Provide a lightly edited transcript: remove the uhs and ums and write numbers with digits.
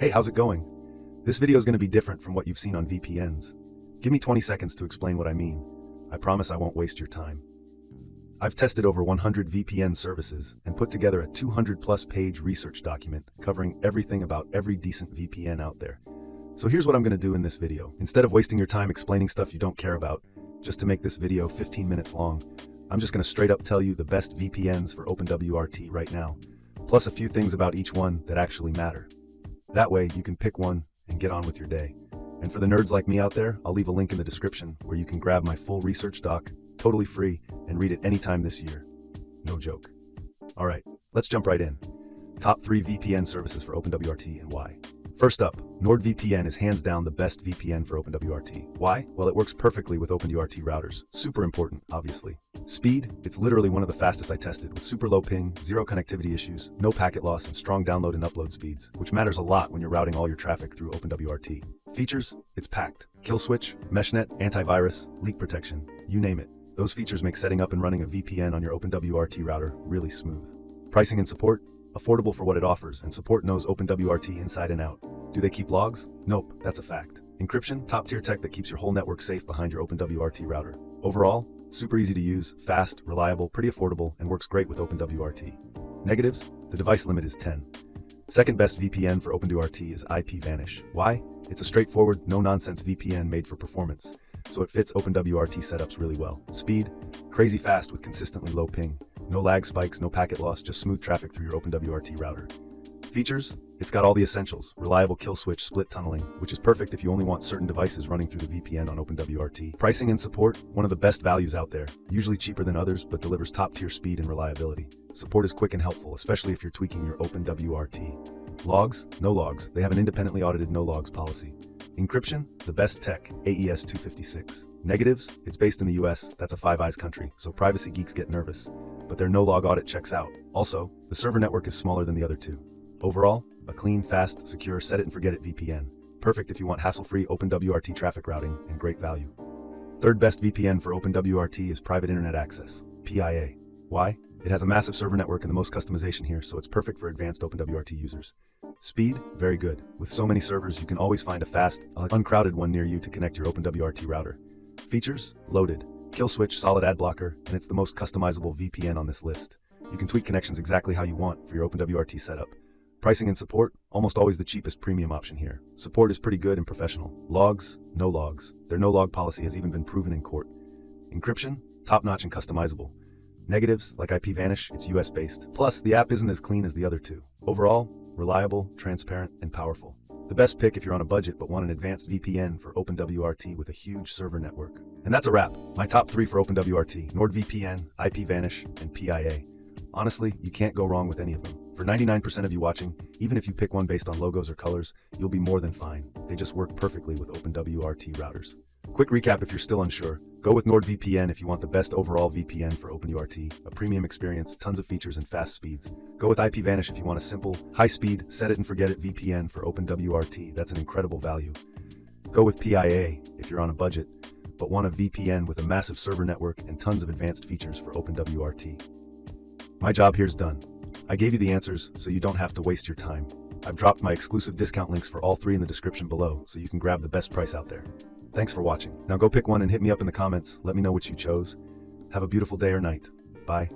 Hey, how's it going? This video is going to be different from what you've seen on VPNs. Give me 20 seconds to explain what I mean. I promise I won't waste your time. I've tested over 100 VPN services and put together a 200+ page research document covering everything about every decent VPN out there. So here's what I'm going to do in this video. Instead of wasting your time explaining stuff you don't care about, just to make this video 15 minutes long, I'm just going to straight up tell you the best VPNs for OpenWrt right now, plus a few things about each one that actually matter. That way you can pick one and get on with your day. And for the nerds like me out there, I'll leave a link in the description where you can grab my full research doc, totally free, and read it anytime this year. No joke. All right, let's jump right in. Top 3 VPN services for OpenWrt and why. First up, NordVPN is hands down the best VPN for OpenWrt. Why? Well, it works perfectly with OpenWrt routers. Super important, obviously. Speed, it's literally one of the fastest I tested with super low ping, zero connectivity issues, no packet loss, and strong download and upload speeds, which matters a lot when you're routing all your traffic through OpenWrt. Features, it's packed. Kill switch, meshnet, antivirus, leak protection, you name it. Those features make setting up and running a VPN on your OpenWrt router really smooth. Pricing and support, affordable for what it offers, and support knows OpenWrt inside and out. Do they keep logs? Nope, that's a fact. Encryption, top-tier tech that keeps your whole network safe behind your OpenWrt router. Overall, super easy to use, fast, reliable, pretty affordable, and works great with OpenWrt. Negatives, the device limit is 10. Second best VPN for OpenWrt is IPVanish. Why? It's a straightforward, no-nonsense VPN made for performance, so it fits OpenWrt setups really well. Speed, crazy fast with consistently low ping. No lag spikes, no packet loss, just smooth traffic through your OpenWrt router. Features, it's got all the essentials. Reliable kill switch, split tunneling, which is perfect if you only want certain devices running through the VPN on OpenWrt. Pricing and support, one of the best values out there, usually cheaper than others, but delivers top-tier speed and reliability. Support is quick and helpful, especially if you're tweaking your OpenWrt. Logs, no logs. They have an independently audited no logs policy. Encryption, the best tech, AES 256. Negatives, it's based in the US, that's a Five Eyes country, so privacy geeks get nervous. But their no-log audit checks out. Also, the server network is smaller than the other two. Overall, a clean, fast, secure, set-it-and-forget-it VPN. Perfect if you want hassle-free OpenWrt traffic routing and great value. Third best VPN for OpenWrt is Private Internet Access, PIA. Why? It has a massive server network and the most customization here, so it's perfect for advanced OpenWrt users. Speed, very good. With so many servers, you can always find a fast, uncrowded one near you to connect your OpenWrt router. Features, loaded. Kill switch, solid ad blocker, and it's the most customizable VPN on this list. You can tweak connections exactly how you want for your OpenWrt setup. Pricing and support, almost always the cheapest premium option here. Support is pretty good and professional. Logs, no logs. Their no-log policy has even been proven in court. Encryption, top-notch and customizable. Negatives, like IPVanish, it's US-based. Plus, the app isn't as clean as the other two. Overall, reliable, transparent, and powerful. The best pick if you're on a budget but want an advanced VPN for OpenWrt with a huge server network. And that's a wrap. My top 3 for OpenWrt: NordVPN, IPVanish, and PIA. Honestly, you can't go wrong with any of them. For 99% of you watching, even if you pick one based on logos or colors, you'll be more than fine. They just work perfectly with OpenWrt routers. Quick recap if you're still unsure. Go with NordVPN if you want the best overall VPN for OpenWrt, a premium experience, tons of features, and fast speeds. Go with IPVanish if you want a simple, high-speed, set-it-and-forget-it VPN for OpenWrt. That's an incredible value. Go with PIA if you're on a budget, but want a VPN with a massive server network and tons of advanced features for OpenWrt. My job here's done. I gave you the answers, so you don't have to waste your time. I've dropped my exclusive discount links for all 3 in the description below, so you can grab the best price out there. Thanks for watching. Now go pick one and hit me up in the comments. Let me know what you chose. Have a beautiful day or night. Bye.